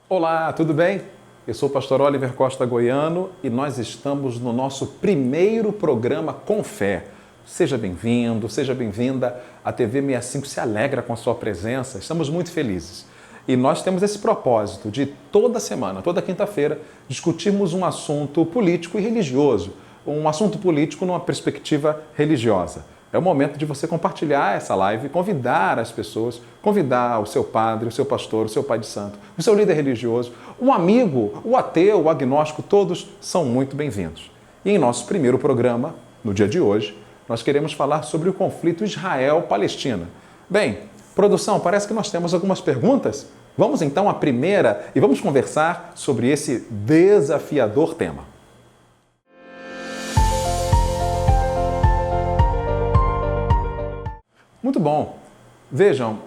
Olá, tudo bem? Eu sou o pastor Oliver Costa Goiano e nós estamos no nosso primeiro programa Com Fé. Seja bem-vindo, seja bem-vinda. A TV 65 se alegra com a sua presença, estamos muito felizes. E nós temos esse propósito de toda semana, toda quinta-feira, discutirmos um assunto político e religioso, um assunto político numa perspectiva religiosa. É o momento de você compartilhar essa live, convidar as pessoas, convidar o seu padre, o seu pastor, o seu pai de santo, o seu líder religioso, um amigo, o ateu, o agnóstico, todos são muito bem-vindos. E em nosso primeiro programa, no dia de hoje, nós queremos falar sobre o conflito Israel-Palestina. Bem, produção, parece que nós temos algumas perguntas. Vamos então à primeira e vamos conversar sobre esse desafiador tema. Muito bom. Vejam,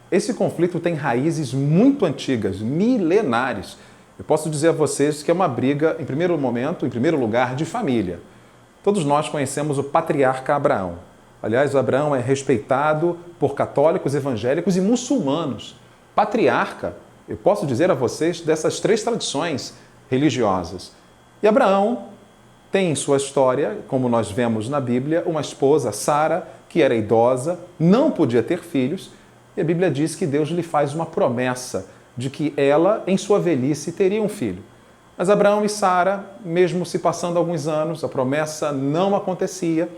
esse conflito tem raízes muito antigas, milenares. Eu posso dizer a vocês que é uma briga, em primeiro momento, em primeiro lugar, de família. Todos nós conhecemos o patriarca Abraão. Aliás, Abraão é respeitado por católicos, evangélicos e muçulmanos. Patriarca, eu posso dizer a vocês, dessas três tradições religiosas. E Abraão tem em sua história, como nós vemos na Bíblia, uma esposa, Sara, que era idosa, não podia ter filhos, e a Bíblia diz que Deus lhe faz uma promessa de que ela, em sua velhice, teria um filho. Mas Abraão e Sara, mesmo se passando alguns anos, a promessa não acontecia,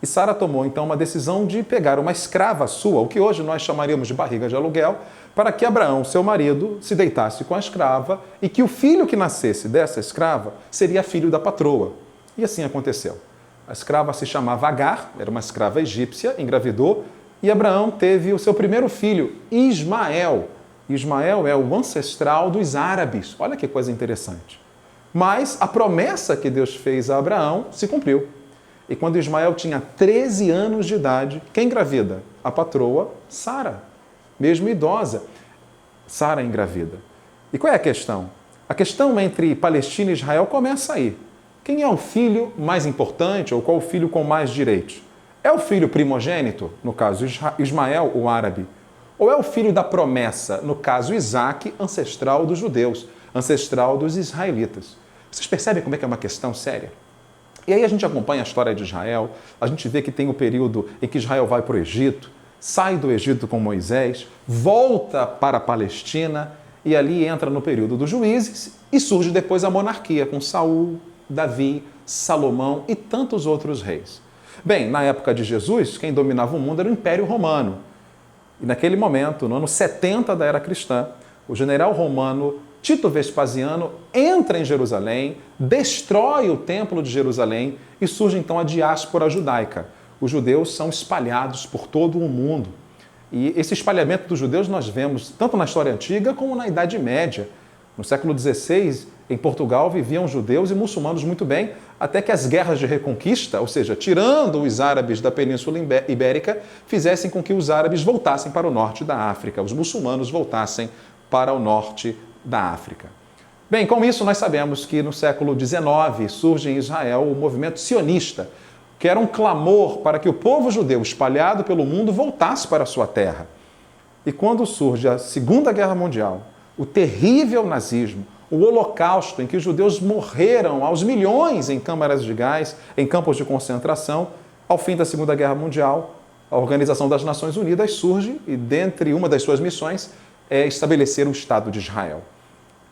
e Sara tomou então uma decisão de pegar uma escrava sua, o que hoje nós chamaríamos de barriga de aluguel, para que Abraão, seu marido, se deitasse com a escrava e que o filho que nascesse dessa escrava seria filho da patroa. E assim aconteceu. A escrava se chamava Agar, era uma escrava egípcia, engravidou, e Abraão teve o seu primeiro filho, Ismael. Ismael é o ancestral dos árabes. Olha que coisa interessante. Mas a promessa que Deus fez a Abraão se cumpriu. E quando Ismael tinha 13 anos de idade, quem engravida? A patroa Sara, mesmo idosa. Sara engravida. E qual é a questão? A questão entre Palestina e Israel começa aí. Quem é o filho mais importante ou qual o filho com mais direitos? É o filho primogênito, no caso Ismael, o árabe? Ou é o filho da promessa, no caso Isaque, ancestral dos judeus, ancestral dos israelitas? Vocês percebem como é que é uma questão séria? E aí a gente acompanha a história de Israel, a gente vê que tem o período em que Israel vai para o Egito, sai do Egito com Moisés, volta para a Palestina e ali entra no período dos juízes e surge depois a monarquia com Saul, Davi, Salomão e tantos outros reis. Bem, na época de Jesus, quem dominava o mundo era o Império Romano. E naquele momento, no ano 70 da era cristã, o general romano Tito Vespasiano entra em Jerusalém, destrói o templo de Jerusalém e surge então a diáspora judaica. Os judeus são espalhados por todo o mundo. E esse espalhamento dos judeus nós vemos tanto na história antiga como na Idade Média. No século XVI, em Portugal, viviam judeus e muçulmanos muito bem, até que as guerras de reconquista, ou seja, tirando os árabes da Península Ibérica, fizessem com que os árabes voltassem para o norte da África, os muçulmanos voltassem para o norte da África. Bem, com isso nós sabemos que no século XIX surge em Israel o movimento sionista, que era um clamor para que o povo judeu espalhado pelo mundo voltasse para a sua terra. E quando surge a Segunda Guerra Mundial, o terrível nazismo, o holocausto em que os judeus morreram aos milhões em câmaras de gás, em campos de concentração, ao fim da Segunda Guerra Mundial, a Organização das Nações Unidas surge e, dentre uma das suas missões, é estabelecer o Estado de Israel.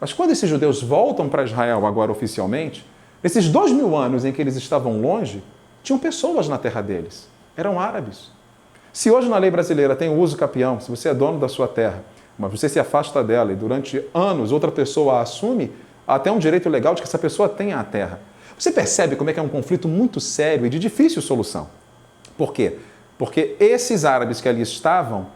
Mas quando esses judeus voltam para Israel agora oficialmente, nesses 2000 anos em que eles estavam longe, tinham pessoas na terra deles, eram árabes. Se hoje na lei brasileira tem o uso capião, se você é dono da sua terra, mas você se afasta dela e durante anos outra pessoa a assume, há até um direito legal de que essa pessoa tenha a terra. Você percebe como é que é um conflito muito sério e de difícil solução. Por quê? Porque esses árabes que ali estavam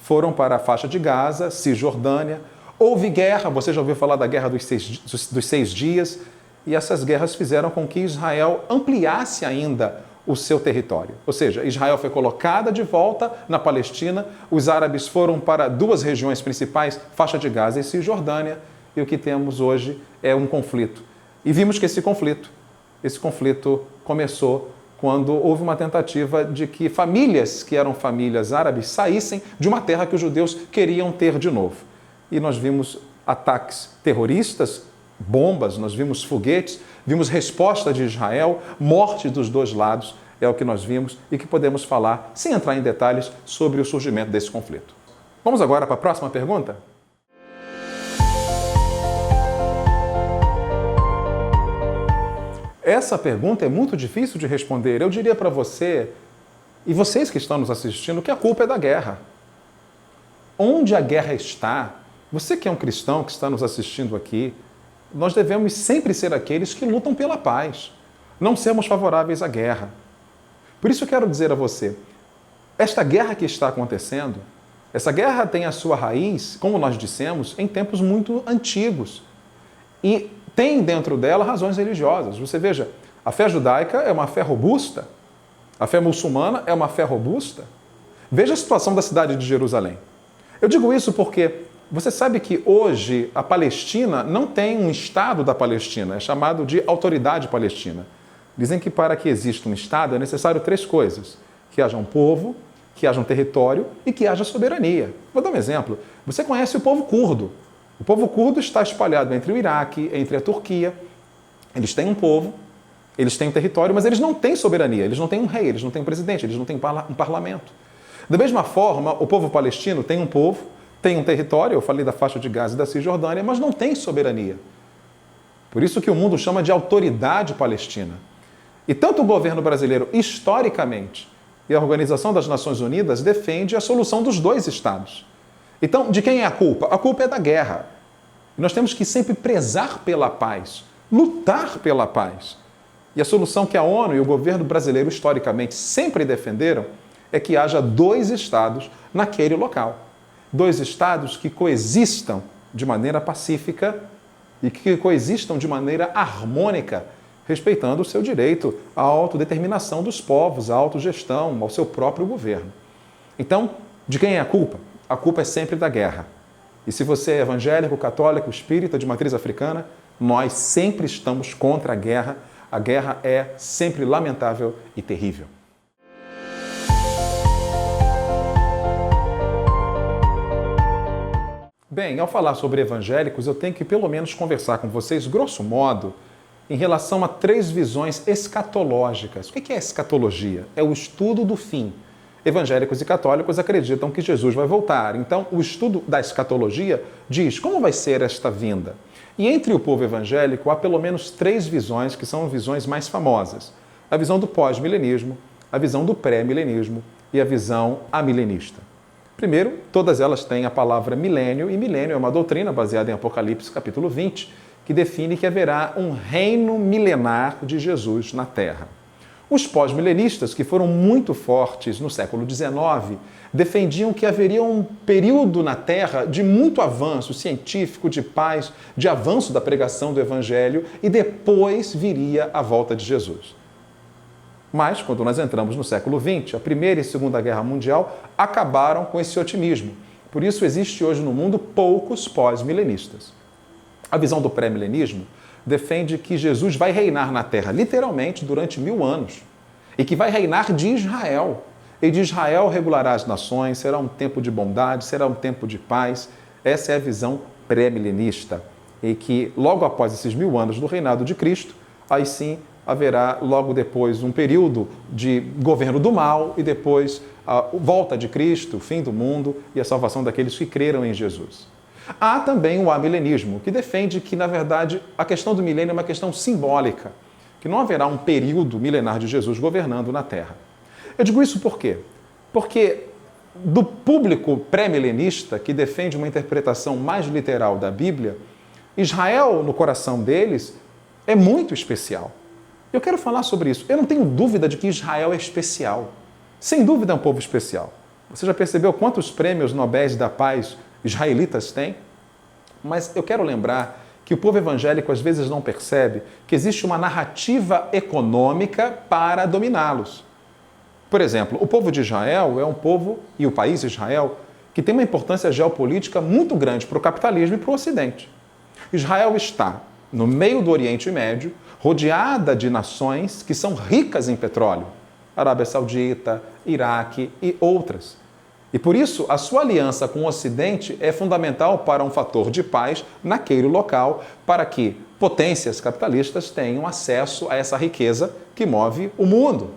foram para a faixa de Gaza, Cisjordânia, houve guerra, você já ouviu falar da Guerra dos seis dias, e essas guerras fizeram com que Israel ampliasse ainda o seu território. Ou seja, Israel foi colocada de volta na Palestina, os árabes foram para duas regiões principais, faixa de Gaza e Cisjordânia, e o que temos hoje é um conflito. E vimos que esse conflito começou quando houve uma tentativa de que famílias que eram famílias árabes saíssem de uma terra que os judeus queriam ter de novo. E nós vimos ataques terroristas, bombas, nós vimos foguetes, vimos resposta de Israel, morte dos dois lados, é o que nós vimos e que podemos falar, sem entrar em detalhes, sobre o surgimento desse conflito. Vamos agora para a próxima pergunta? Essa pergunta é muito difícil de responder. Eu diria para você, e vocês que estão nos assistindo, que a culpa é da guerra. Onde a guerra está, você que é um cristão que está nos assistindo aqui, nós devemos sempre ser aqueles que lutam pela paz, não sermos favoráveis à guerra. Por isso eu quero dizer a você, esta guerra que está acontecendo, essa guerra tem a sua raiz, como nós dissemos, em tempos muito antigos. E tem dentro dela razões religiosas. Você veja, a fé judaica é uma fé robusta, a fé muçulmana é uma fé robusta. Veja a situação da cidade de Jerusalém. Eu digo isso porque você sabe que hoje a Palestina não tem um Estado da Palestina, é chamado de Autoridade Palestina. Dizem que para que exista um Estado é necessário 3 coisas: que haja um povo, que haja um território e que haja soberania. Vou dar um exemplo. Você conhece o povo curdo. O povo curdo está espalhado entre o Iraque, entre a Turquia. Eles têm um povo, eles têm um território, mas eles não têm soberania, eles não têm um rei, eles não têm um presidente, eles não têm um parlamento. Da mesma forma, o povo palestino tem um povo, tem um território, eu falei da faixa de Gaza e da Cisjordânia, mas não tem soberania. Por isso que o mundo chama de autoridade palestina. E tanto o governo brasileiro, historicamente, e a Organização das Nações Unidas defende a solução dos 2 estados. Então, de quem é a culpa? A culpa é da guerra. E nós temos que sempre prezar pela paz, lutar pela paz. E a solução que a ONU e o governo brasileiro, historicamente, sempre defenderam é que haja 2 estados naquele local. 2 estados que coexistam de maneira pacífica e que coexistam de maneira harmônica, respeitando o seu direito à autodeterminação dos povos, à autogestão, ao seu próprio governo. Então, de quem é a culpa? A culpa é sempre da guerra. E se você é evangélico, católico, espírita de matriz africana, nós sempre estamos contra a guerra. A guerra é sempre lamentável e terrível. Bem, ao falar sobre evangélicos, eu tenho que pelo menos conversar com vocês, grosso modo, em relação a 3 visões escatológicas. O que é escatologia? É o estudo do fim. Evangélicos e católicos acreditam que Jesus vai voltar. Então, o estudo da escatologia diz como vai ser esta vinda. E entre o povo evangélico há pelo menos 3 visões que são visões mais famosas. A visão do pós-milenismo, a visão do pré-milenismo e a visão amilenista. Primeiro, todas elas têm a palavra milênio, e milênio é uma doutrina baseada em Apocalipse capítulo 20, que define que haverá um reino milenar de Jesus na Terra. Os pós-milenistas, que foram muito fortes no século XIX, defendiam que haveria um período na Terra de muito avanço científico, de paz, de avanço da pregação do Evangelho, e depois viria a volta de Jesus. Mas, quando nós entramos no século XX, a Primeira e Segunda Guerra Mundial acabaram com esse otimismo. Por isso existe hoje no mundo poucos pós-milenistas. A visão do pré-milenismo defende que Jesus vai reinar na Terra, literalmente, durante 1000 anos. E que vai reinar de Israel. E de Israel regulará as nações, será um tempo de bondade, será um tempo de paz. Essa é a visão pré-milenista. E que, logo após esses 1000 anos do reinado de Cristo, aí sim haverá, logo depois, um período de governo do mal e depois a volta de Cristo, o fim do mundo e a salvação daqueles que creram em Jesus. Há também o amilenismo, que defende que, na verdade, a questão do milênio é uma questão simbólica, que não haverá um período milenar de Jesus governando na Terra. Eu digo isso por quê? Porque do público pré-milenista, que defende uma interpretação mais literal da Bíblia, Israel, no coração deles, é muito especial. Eu quero falar sobre isso. Eu não tenho dúvida de que Israel é especial. Sem dúvida é um povo especial. Você já percebeu quantos prêmios Nobéis da Paz israelitas têm? Mas eu quero lembrar que o povo evangélico às vezes não percebe que existe uma narrativa econômica para dominá-los. Por exemplo, o povo de Israel é um povo, e o país Israel, que tem uma importância geopolítica muito grande para o capitalismo e para o Ocidente. Israel está no meio do Oriente Médio, rodeada de nações que são ricas em petróleo, Arábia Saudita, Iraque e outras. E por isso, a sua aliança com o Ocidente é fundamental para um fator de paz naquele local, para que potências capitalistas tenham acesso a essa riqueza que move o mundo.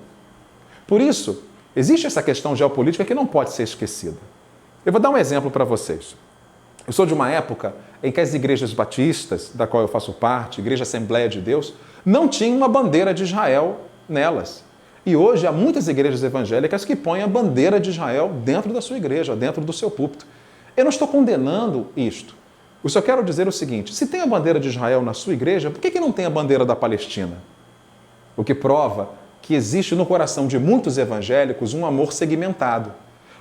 Por isso, existe essa questão geopolítica que não pode ser esquecida. Eu vou dar um exemplo para vocês. Eu sou de uma época em que as igrejas batistas, da qual eu faço parte, Igreja Assembleia de Deus, não tinham uma bandeira de Israel nelas. E hoje há muitas igrejas evangélicas que põem a bandeira de Israel dentro da sua igreja, dentro do seu púlpito. Eu não estou condenando isto. Eu só quero dizer o seguinte: se tem a bandeira de Israel na sua igreja, por que não tem a bandeira da Palestina? O que prova que existe no coração de muitos evangélicos um amor segmentado,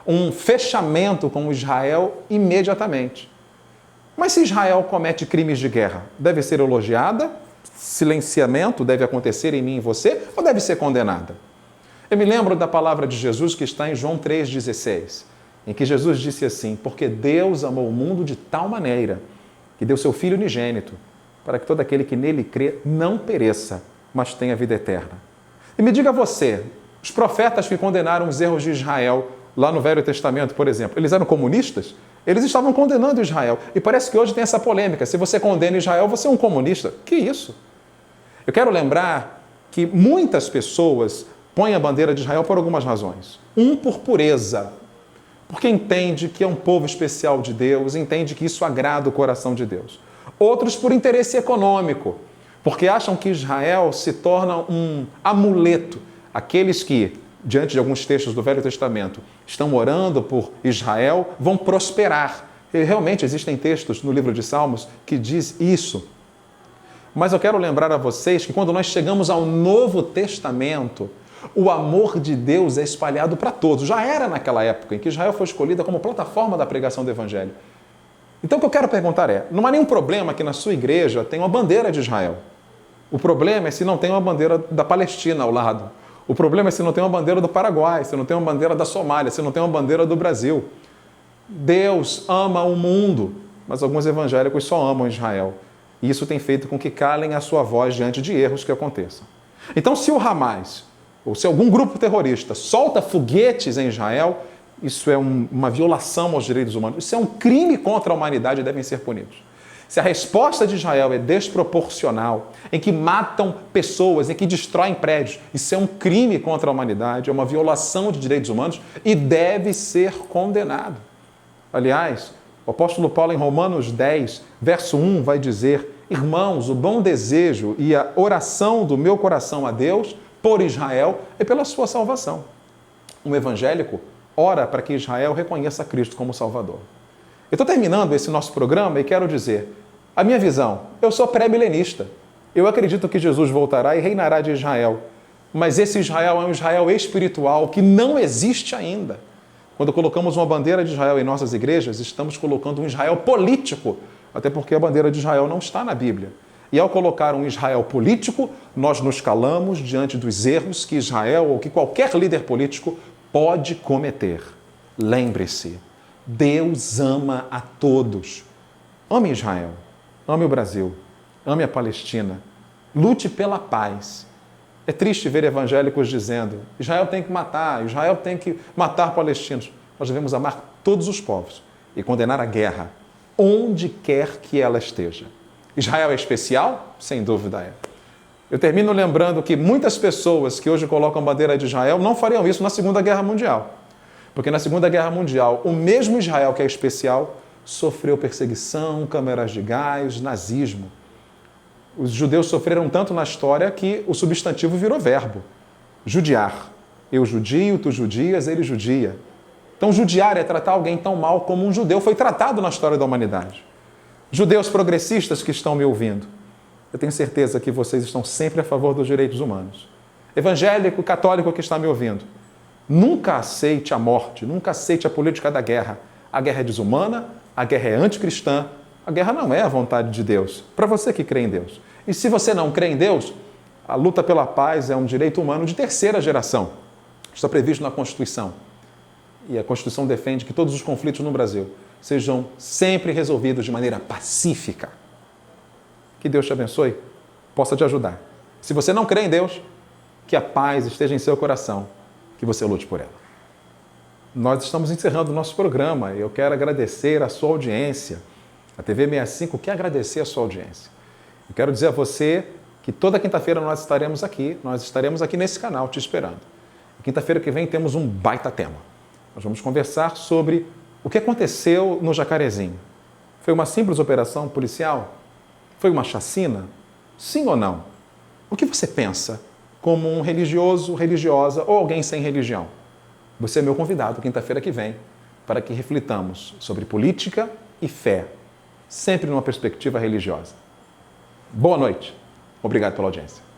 um fechamento com Israel imediatamente. Mas se Israel comete crimes de guerra, deve ser elogiada? Silenciamento deve acontecer em mim e em você? Ou deve ser condenada? Eu me lembro da palavra de Jesus que está em João 3,16, em que Jesus disse assim: porque Deus amou o mundo de tal maneira que deu seu Filho unigênito, para que todo aquele que nele crê não pereça, mas tenha vida eterna. E me diga você, os profetas que condenaram os erros de Israel, lá no Velho Testamento, por exemplo, eles eram comunistas? Eles estavam condenando Israel. E parece que hoje tem essa polêmica: se você condena Israel, você é um comunista. Que isso? Eu quero lembrar que muitas pessoas põem a bandeira de Israel por algumas razões. Por pureza, porque entende que é um povo especial de Deus, entende que isso agrada o coração de Deus. Outros por interesse econômico, porque acham que Israel se torna um amuleto. Aqueles que, diante de alguns textos do Velho Testamento, estão orando por Israel, vão prosperar. E realmente existem textos no livro de Salmos que diz isso. Mas eu quero lembrar a vocês que quando nós chegamos ao Novo Testamento, o amor de Deus é espalhado para todos. Já era naquela época em que Israel foi escolhida como plataforma da pregação do Evangelho. Então o que eu quero perguntar é, não há nenhum problema que na sua igreja tenha uma bandeira de Israel. O problema é se não tem uma bandeira da Palestina ao lado. O problema é se não tem uma bandeira do Paraguai, se não tem uma bandeira da Somália, se não tem uma bandeira do Brasil. Deus ama o mundo, mas alguns evangélicos só amam Israel. E isso tem feito com que calem a sua voz diante de erros que aconteçam. Então, se o Hamas, ou se algum grupo terrorista solta foguetes em Israel, isso é uma violação aos direitos humanos. Isso é um crime contra a humanidade e devem ser punidos. Se a resposta de Israel é desproporcional, em que matam pessoas, em que destroem prédios, isso é um crime contra a humanidade, é uma violação de direitos humanos e deve ser condenado. Aliás, o apóstolo Paulo, em Romanos 10, verso 1, vai dizer: irmãos, o bom desejo e a oração do meu coração a Deus por Israel é pela sua salvação. Um evangélico ora para que Israel reconheça Cristo como Salvador. Eu estou terminando esse nosso programa e quero dizer, a minha visão, eu sou pré-milenista. Eu acredito que Jesus voltará e reinará de Israel. Mas esse Israel é um Israel espiritual que não existe ainda. Quando colocamos uma bandeira de Israel em nossas igrejas, estamos colocando um Israel político, até porque a bandeira de Israel não está na Bíblia. E ao colocar um Israel político, nós nos calamos diante dos erros que Israel ou que qualquer líder político pode cometer. Lembre-se, Deus ama a todos. Ame Israel, ame o Brasil, ame a Palestina, lute pela paz. É triste ver evangélicos dizendo: Israel tem que matar palestinos. Nós devemos amar todos os povos e condenar a guerra, onde quer que ela esteja. Israel é especial? Sem dúvida é. Eu termino lembrando que muitas pessoas que hoje colocam a bandeira de Israel não fariam isso na Segunda Guerra Mundial. Porque na Segunda Guerra Mundial, o mesmo Israel que é especial sofreu perseguição, câmeras de gás, nazismo. Os judeus sofreram tanto na história que o substantivo virou verbo. Judiar. Eu judio, tu judias, ele judia. Então, judiar é tratar alguém tão mal como um judeu foi tratado na história da humanidade. Judeus progressistas que estão me ouvindo, eu tenho certeza que vocês estão sempre a favor dos direitos humanos. Evangélico, católico que está me ouvindo, nunca aceite a morte, nunca aceite a política da guerra. A guerra é desumana, a guerra é anticristã, a guerra não é a vontade de Deus, para você que crê em Deus. E se você não crê em Deus, a luta pela paz é um direito humano de terceira geração. Está previsto na Constituição. E a Constituição defende que todos os conflitos no Brasil sejam sempre resolvidos de maneira pacífica. Que Deus te abençoe, possa te ajudar. Se você não crê em Deus, que a paz esteja em seu coração, que você lute por ela. nós estamos encerrando o nosso programa. Eu quero agradecer a sua audiência. A TV 65 quer agradecer a sua audiência. Eu quero dizer a você que toda quinta-feira nós estaremos aqui nesse canal te esperando. Quinta-feira que vem temos um baita tema. Nós vamos conversar sobre o que aconteceu no Jacarezinho. Foi uma simples operação policial? Foi uma chacina? Sim ou não? O que você pensa como um religioso, religiosa ou alguém sem religião? Você é meu convidado quinta-feira que vem para que reflitamos sobre política e fé, sempre numa perspectiva religiosa. Boa noite. Obrigado pela audiência.